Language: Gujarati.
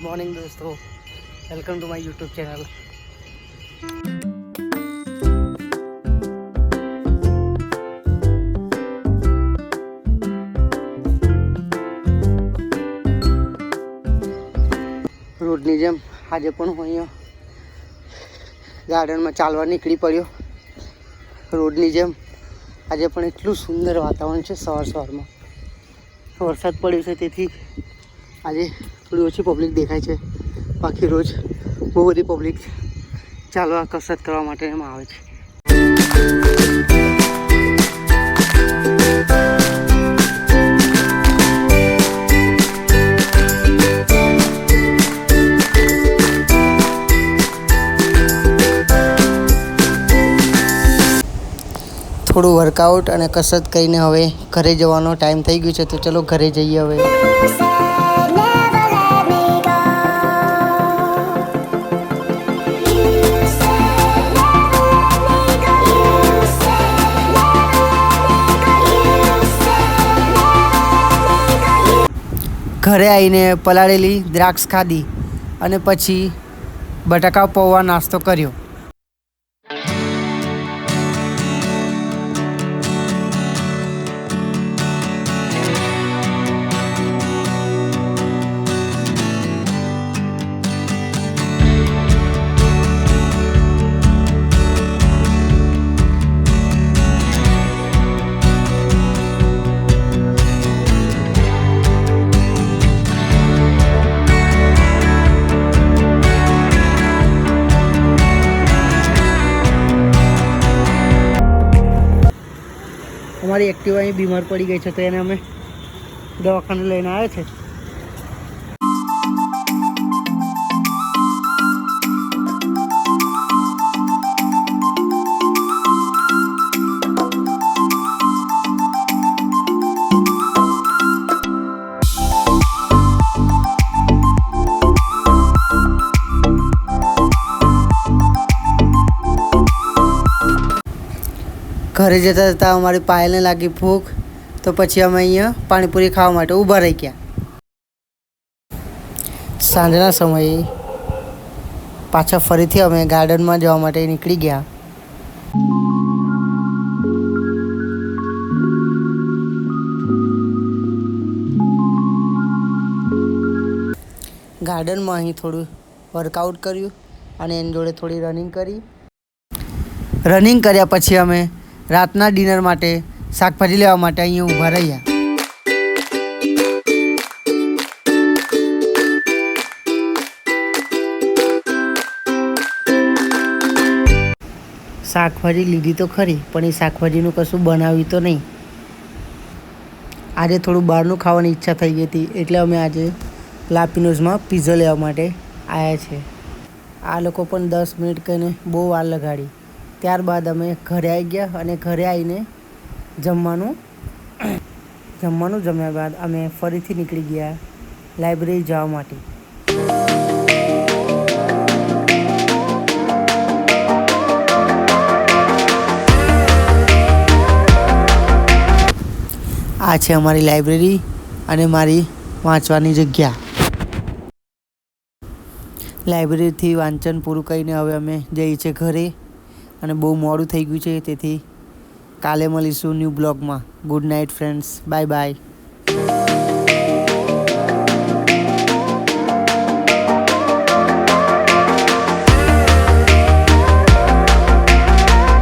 मॉर्निंग दोस्तों, welcome to my YouTube channel. રોડની જેમ આજે પણ હું અહીંયા ગાર્ડનમાં ચાલવા નીકળી પડ્યો। રોડની જેમ આજે પણ એટલું સુંદર વાતાવરણ છે। સવારમાં વરસાદ પડ્યો છે તેથી આજે થોડી ઓછી પબ્લિક દેખાય છે। બાકી રોજ બહુ બધી પબ્લિક ચાલવા કસરત કરવા માટે એમાં આવે છે। થોડું વર્કઆઉટ અને કસરત કરીને હવે ઘરે જવાનો ટાઈમ થઈ ગયો છે, તો ચલો ઘરે જઈએ હવે। ઘરે આવીને પલાળેલી દ્રાક્ષ ખાધી અને પછી બટાકા પૌવા નાસ્તો કર્યો। हमारी एक्टिवा ही बीमार पड़ी गई है, तो એને અમે દવાખાને લઈને આવ્યા છે। ઘરે જતા જતા અમારી પાયલને લાગી ભૂખ, તો પછી અમે અહીંયા પાણીપુરી ખાવા માટે ઊભા રહી ગયા। સાંજના સમયે પાછા ફરીથી અમે ગાર્ડનમાં જવા માટે નીકળી ગયા। ગાર્ડનમાં અહીં થોડું વર્કઆઉટ કર્યું અને એની જોડે થોડી રનિંગ કરી। રનિંગ કર્યા પછી અમે રાતના ડિનર માટે શાકભાજી લેવા માટે અહીંયા ઊભા રહ્યા। શાકભાજી લીધી તો ખરી, પણ એ શાકભાજીનું કશું બનાવ્યું તો નહીં। આજે થોડું બહારનું ખાવાની ઈચ્છા થઈ ગઈ હતી, એટલે અમે આજે લાપિનોઝમાં પિઝા લેવા માટે આવ્યા છે। આ લોકો પણ 10 મિનિટ કહીને બહુ વાર લગાડી। ત્યારબાદ અમે ઘરે આવી ગયા અને ઘરે આવીને જમવાનું જમ્યા બાદ અમે ફરીથી નીકળી ગયા લાઇબ્રેરી જવા માટે। આ છે અમારી લાઇબ્રેરી અને મારી વાંચવાની જગ્યા। લાઇબ્રેરીથી વાંચન પૂરું કરીને હવે અમે જઈએ છીએ ઘરે, અને બહુ મોડું થઈ ગયું છે, તેથી કાલે મળીશું ન્યૂ બ્લોગમાં। Good night friends, bye bye.